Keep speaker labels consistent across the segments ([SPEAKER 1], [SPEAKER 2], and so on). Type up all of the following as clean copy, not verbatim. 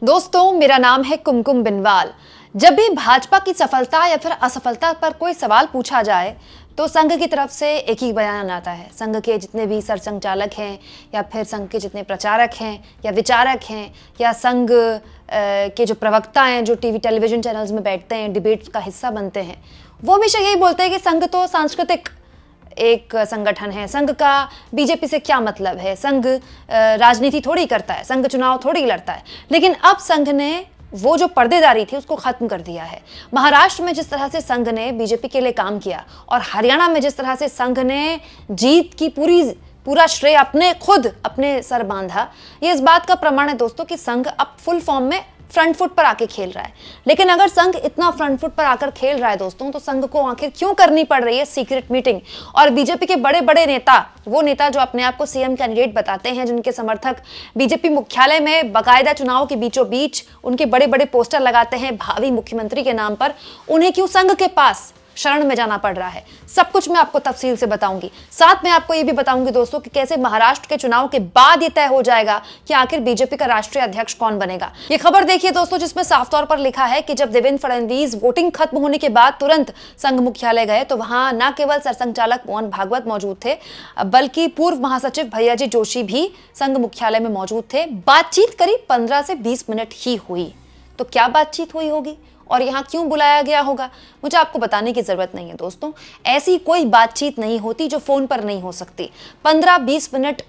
[SPEAKER 1] दोस्तों, मेरा नाम है कुमकुम बिनवाल। जब भी भाजपा की सफलता या फिर असफलता पर कोई सवाल पूछा जाए तो संघ की तरफ से एक ही बयान आता है। संघ के जितने भी सरसंघचालक हैं या फिर संघ के जितने प्रचारक हैं या विचारक हैं या संघ के जो प्रवक्ता हैं जो टीवी टेलीविजन चैनल्स में बैठते हैं, डिबेट का हिस्सा बनते हैं, वो हमेशा यही बोलते हैं कि संघ तो सांस्कृतिक एक संगठन है, संघ का बीजेपी से क्या मतलब है, संघ राजनीति थोड़ी करता है, संघ चुनाव थोड़ी लड़ता है। लेकिन अब संघ ने वो जो पर्देदारी थी उसको खत्म कर दिया है। महाराष्ट्र में जिस तरह से संघ ने बीजेपी के लिए काम किया और हरियाणा में जिस तरह से संघ ने जीत की पूरा श्रेय अपने सर बांधा, ये इस बात का प्रमाण है दोस्तों कि संघ अब फुल फॉर्म में फ्रंट फुट पर आके खेल रहा है। लेकिन अगर संघ इतना फ्रंट फुट पर आकर खेल रहा है दोस्तों, तो संघ को आखिर क्यों करनी पड़ रही है सीक्रेट मीटिंग? और बीजेपी के बड़े बड़े नेता, वो नेता जो अपने आप को सीएम कैंडिडेट बताते हैं, जिनके समर्थक बीजेपी मुख्यालय में बाकायदा चुनाव के बीचों बीच उनके बड़े बड़े पोस्टर लगाते हैं भावी मुख्यमंत्री के नाम पर, उन्हें क्यों संघ के पास शरण में जाना पड़ रहा है? सब कुछ मैं आपको तफसील से बताऊंगी। साथ में आपको ये भी बताऊंगी दोस्तों कि कैसे महाराष्ट्र के चुनाव के बाद ये तय हो जाएगा कि आखिर बीजेपी का राष्ट्रीय अध्यक्ष कौन बनेगा। ये खबर देखिए दोस्तों, जिसमें साफ तौर पर लिखा है कि जब देवेंद्र फडणवीस वोटिंग खत्म होने के बाद तुरंत संघ मुख्यालय गए तो वहां न केवल सरसंघचालक मोहन भागवत मौजूद थे, बल्कि पूर्व महासचिव भैयाजी जोशी भी संघ मुख्यालय में मौजूद थे। बातचीत करीब 15 से 20 मिनट ही हुई। तो क्या बातचीत हुई होगी और यहाँ क्यों बुलाया गया होगा, मुझे आपको बताने की जरूरत नहीं है दोस्तों। ऐसी कोई बातचीत नहीं होती जो फोन पर नहीं हो सकती। 15-20 मिनट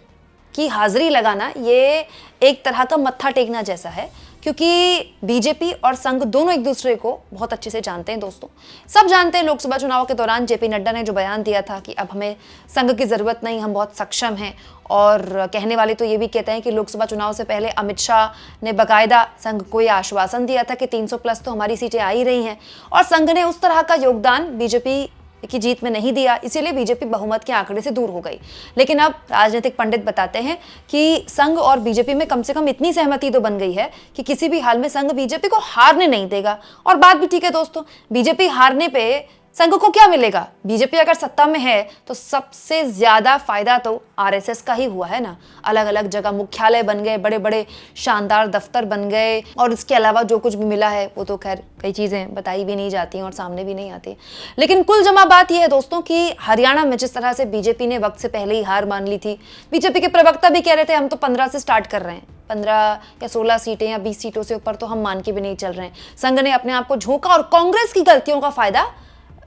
[SPEAKER 1] की हाजिरी लगाना ये एक तरह का मत्था टेकना जैसा है, क्योंकि बीजेपी और संघ दोनों एक दूसरे को बहुत अच्छे से जानते हैं दोस्तों। सब जानते हैं लोकसभा चुनाव के दौरान जेपी नड्डा ने जो बयान दिया था कि अब हमें संघ की जरूरत नहीं, हम बहुत सक्षम हैं। और कहने वाले तो ये भी कहते हैं कि लोकसभा चुनाव से पहले अमित शाह ने बाकायदा संघ को यह आश्वासन दिया था कि 300 प्लस तो हमारी सीटें आ ही रही हैं, और संघ ने उस तरह का योगदान बीजेपी की जीत में नहीं दिया, इसीलिए बीजेपी बहुमत के आंकड़े से दूर हो गई। लेकिन अब राजनीतिक पंडित बताते हैं कि संघ और बीजेपी में कम से कम इतनी सहमति तो बन गई है कि किसी भी हाल में संघ बीजेपी को हारने नहीं देगा। और बात भी ठीक है दोस्तों, बीजेपी हारने पे संघ को क्या मिलेगा? बीजेपी अगर सत्ता में है तो सबसे ज्यादा फायदा तो आरएसएस का ही हुआ है ना। अलग अलग जगह मुख्यालय बन गए, बड़े बड़े शानदार दफ्तर बन गए, और इसके अलावा जो कुछ भी मिला है वो तो खैर कई चीजें बताई भी नहीं जाती और सामने भी नहीं आती। लेकिन कुल जमा बात यह है दोस्तों कि हरियाणा में जिस तरह से बीजेपी ने वक्त से पहले ही हार मान ली थी, बीजेपी के प्रवक्ता भी कह रहे थे हम तो 15 से स्टार्ट कर रहे हैं, 15 या 16 सीटें या 20 सीटों से ऊपर तो हम मान के भी नहीं चल रहे हैं। संघ ने अपने आप को झोंका और कांग्रेस की गलतियों का फायदा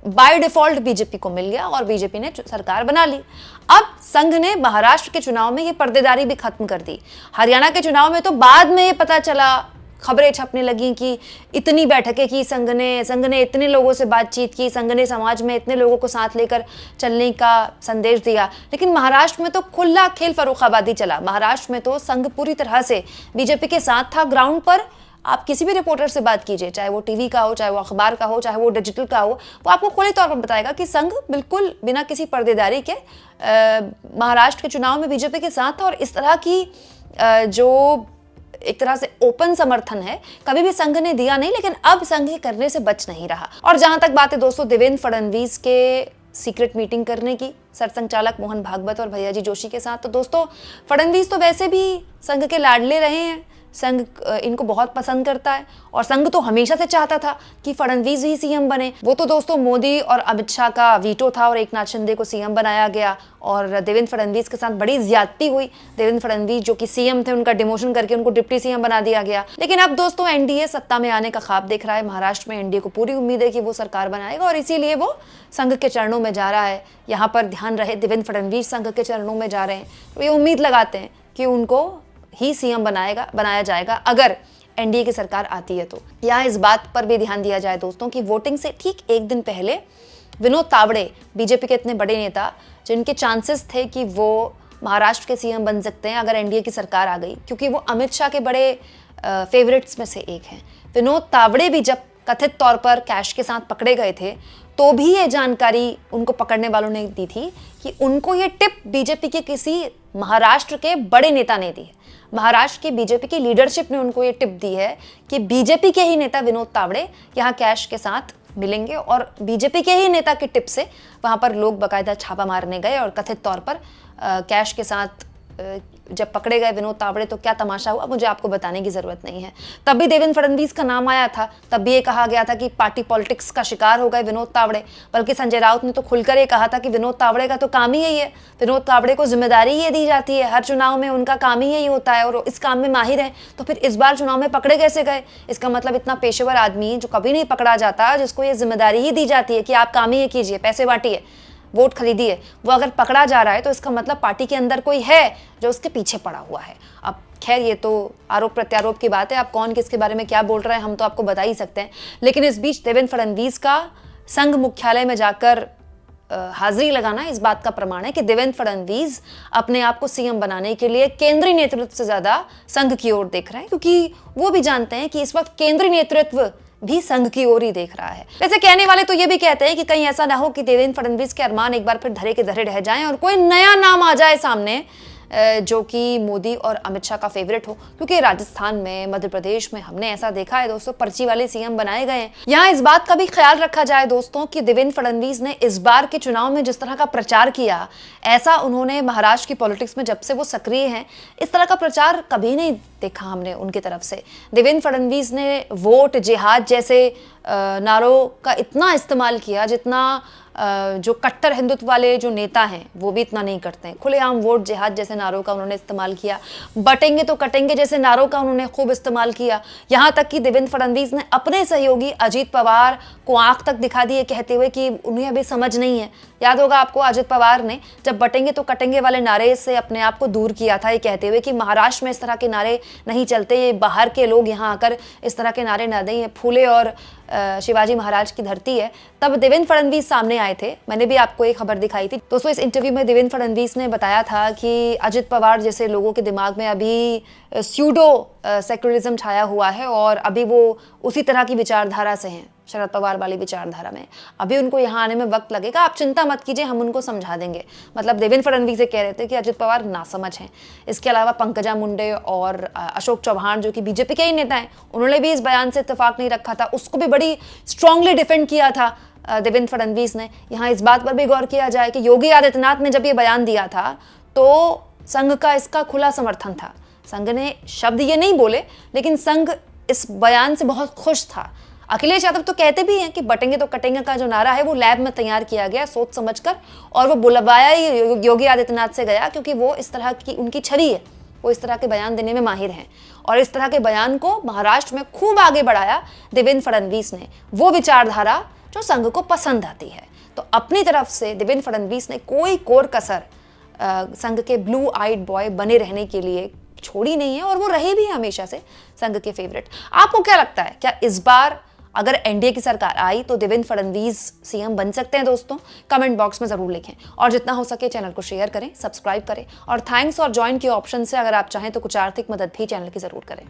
[SPEAKER 1] बाय डिफॉल्ट बीजेपी को मिल गया और बीजेपी ने सरकार बना ली। अब संघ ने महाराष्ट्र के चुनाव में ये पर्देदारी भी खत्म कर दी। हरियाणा के चुनाव में तो बाद में ये पता चला, खबरें छपने लगी कि इतनी बैठकें की संघ ने इतने लोगों से बातचीत की, संघ ने समाज में इतने लोगों को साथ लेकर चलने का संदेश दिया। लेकिन महाराष्ट्र में तो खुला खेल फर्रुखाबादी चला। महाराष्ट्र में तो संघ पूरी तरह से बीजेपी के साथ था। ग्राउंड पर आप किसी भी रिपोर्टर से बात कीजिए, चाहे वो टीवी का हो, चाहे वो अखबार का हो, चाहे वो डिजिटल का हो, वो आपको खुले तौर पर बताएगा कि संघ बिल्कुल बिना किसी पर्देदारी के महाराष्ट्र के चुनाव में बीजेपी के साथ था। और इस तरह की जो एक तरह से ओपन समर्थन है कभी भी संघ ने दिया नहीं। लेकिन अब संघ करने से बच नहीं रहा। और जहां तक बात है दोस्तों देवेंद्र फडणवीस के सीक्रेट मीटिंग करने की सरसंघचालक मोहन भागवत और भैयाजी जोशी के साथ, तो दोस्तों फडणवीस तो वैसे भी संघ के लाडले रहे हैं, संघ इनको बहुत पसंद करता है और संघ तो हमेशा से चाहता था कि फडणवीस ही सीएम बने। वो तो दोस्तों मोदी और अमित शाह का वीटो था और एकनाथ शिंदे को सीएम बनाया गया और देवेंद्र फडणवीस के साथ बड़ी ज्यादती हुई। देवेंद्र फडणवीस जो कि सीएम थे, उनका डिमोशन करके उनको डिप्टी सीएम बना दिया गया। लेकिन अब दोस्तों एनडीए सत्ता में आने का ख्वाब देख रहा है। महाराष्ट्र में एनडीए को पूरी उम्मीद है कि वो सरकार बनाएगा और इसीलिए वो संघ के चरणों में जा रहा है। यहाँ पर ध्यान रहे, देवेंद्र फडणवीस संघ के चरणों में जा रहे हैं, तो ये उम्मीद लगाते हैं कि उनको ही सीएम बनाया जाएगा अगर एनडीए की सरकार आती है। तो यहाँ इस बात पर भी ध्यान दिया जाए दोस्तों कि वोटिंग से ठीक एक दिन पहले विनोद तावड़े, बीजेपी के इतने बड़े नेता जिनके चांसेस थे कि वो महाराष्ट्र के सीएम बन सकते हैं अगर एनडीए की सरकार आ गई, क्योंकि वो अमित शाह के बड़े फेवरेट्स में से एक हैं। विनोद तावड़े भी जब कथित तौर पर कैश के साथ पकड़े गए थे तो भी ये जानकारी उनको पकड़ने वालों ने दी थी कि उनको ये टिप बीजेपी के किसी महाराष्ट्र के बड़े नेता ने दी है। महाराष्ट्र की बीजेपी की लीडरशिप ने उनको ये टिप दी है कि बीजेपी के ही नेता विनोद तावड़े यहाँ कैश के साथ मिलेंगे और बीजेपी के ही नेता की टिप से वहां पर लोग बाकायदा छापा मारने गए और कथित तौर पर कैश के साथ जब पकड़े गए विनोद तावड़े तो क्या तमाशा हुआ मुझे आपको बताने की जरूरत नहीं है। तब भी देवेंद्र फडणवीस का नाम आया था, तब भी ये कहा गया था कि पार्टी पॉलिटिक्स का शिकार हो गए विनोद तावड़े। बल्कि संजय राउत ने तो खुलकर ये कहा था कि विनोद तावड़े का तो काम ही यही है, विनोद तावड़े को जिम्मेदारी ये दी जाती है, हर चुनाव में उनका काम ही यही होता है और इस काम में माहिर है, तो फिर इस बार चुनाव में पकड़े कैसे गए? इसका मतलब इतना पेशेवर आदमी जो कभी नहीं पकड़ा जाता, जिसको ये जिम्मेदारी ही दी जाती है कि आप काम ही ये कीजिए, पैसे बांटिए, वोट खरीदिए, वो अगर पकड़ा जा रहा है तो इसका मतलब पार्टी के अंदर कोई है जो उसके पीछे पड़ा हुआ है। अब खैर ये तो आरोप प्रत्यारोप की बात है, आप कौन किसके बारे में क्या बोल रहे हैं हम तो आपको बता ही सकते हैं। लेकिन इस बीच देवेंद्र फडणवीस का संघ मुख्यालय में जाकर हाजिरी लगाना इस बात का प्रमाण है कि देवेंद्र फडणवीस अपने आप को सीएम बनाने के लिए केंद्रीय नेतृत्व से ज्यादा संघ की ओर देख रहे हैं, क्योंकि वो भी जानते हैं कि इस वक्त केंद्रीय नेतृत्व भी संघ की ओर ही देख रहा है। वैसे कहने वाले तो ये भी कहते हैं कि कहीं ऐसा ना हो कि देवेंद्र फडणवीस के अरमान एक बार फिर धरे के धरे रह जाएं और कोई नया नाम आ जाए सामने जो कि मोदी और अमित शाह का फेवरेट हो, क्योंकि राजस्थान में, मध्य प्रदेश में हमने ऐसा देखा है दोस्तों, पर्ची वाले सीएम बनाए गए हैं। यहाँ इस बात का भी ख्याल रखा जाए दोस्तों कि देवेंद्र फडणवीस ने इस बार के चुनाव में जिस तरह का प्रचार किया, ऐसा उन्होंने महाराष्ट्र की पॉलिटिक्स में जब से वो सक्रिय हैं, इस तरह का प्रचार कभी नहीं देखा हमने उनकी तरफ से। देवेंद्र फडणवीस ने वोट जिहाद जैसे नारों का इतना इस्तेमाल किया जितना जो कट्टर हिंदुत्व वाले जो नेता हैं वो भी इतना नहीं करते हैं। खुलेआम वोट जिहाद जैसे नारों का उन्होंने इस्तेमाल किया, बटेंगे तो कटेंगे जैसे नारों का उन्होंने खूब इस्तेमाल किया। यहाँ तक कि देवेंद्र फडणवीस ने अपने सहयोगी अजीत पवार को आंख तक दिखा दिए कहते हुए कि उन्हें अभी समझ नहीं है। याद होगा आपको, अजित पवार ने जब बटेंगे तो कटेंगे वाले नारे से अपने आप को दूर किया था, ये कहते हुए कि महाराष्ट्र में इस तरह के नारे नहीं चलते, ये बाहर के लोग यहाँ आकर इस तरह के नारे ना दें, ये फूले और शिवाजी महाराज की धरती है। तब देवेंद्र फडणवीस सामने आए थे, मैंने भी आपको एक खबर दिखाई थी दोस्तों। इस इंटरव्यू में देवेंद्र फडणवीस ने बताया था कि अजित पवार जैसे लोगों के दिमाग में अभी स्यूडो सेक्युलरिज्म छाया हुआ है और अभी वो उसी तरह की विचारधारा से हैं, शरद पवार वाली विचारधारा में। अभी उनको यहाँ आने में वक्त लगेगा, आप चिंता मत कीजिए, हम उनको समझा देंगे। मतलब देवेंद्र फडणवीस ये कह रहे थे कि अजित पवार नासमझ हैं। इसके अलावा पंकजा मुंडे और अशोक चौहान जो कि बीजेपी के ही नेता हैं, उन्होंने भी इस बयान से इत्तेफाक नहीं रखा था, उसको भी बड़ी स्ट्रांगली डिफेंड किया था देवेंद्र फडणवीस ने। यहाँ इस बात पर भी गौर किया जाए कि योगी आदित्यनाथ ने जब ये बयान दिया था तो संघ का इसका खुला समर्थन था। संघ ने शब्द ये नहीं बोले, लेकिन संघ इस बयान से बहुत खुश था। अखिलेश यादव तो कहते भी हैं कि बटेंगे तो कटेंगे का जो नारा है वो लैब में तैयार किया गया सोच समझकर, और वो बुलवाया ही योगी आदित्यनाथ से गया क्योंकि वो इस तरह की उनकी छवि है, वो इस तरह के बयान देने में माहिर हैं। और इस तरह के बयान को महाराष्ट्र में खूब आगे बढ़ाया देवेंद्र फडणवीस ने, वो विचारधारा जो संघ को पसंद आती है। तो अपनी तरफ से देवेंद्र फडणवीस ने कोई कोर कसर संघ के ब्लू आइड बॉय बने रहने के लिए छोड़ी नहीं है, और वो रहे भी हमेशा से संघ के फेवरेट। आपको क्या लगता है, क्या इस बार अगर एनडीए की सरकार आई तो देवेंद्र फडणवीस सीएम बन सकते हैं दोस्तों? कमेंट बॉक्स में जरूर लिखें, और जितना हो सके चैनल को शेयर करें, सब्सक्राइब करें, और थैंक्स और ज्वाइन के ऑप्शन से अगर आप चाहें तो कुछ आर्थिक मदद भी चैनल की जरूर करें।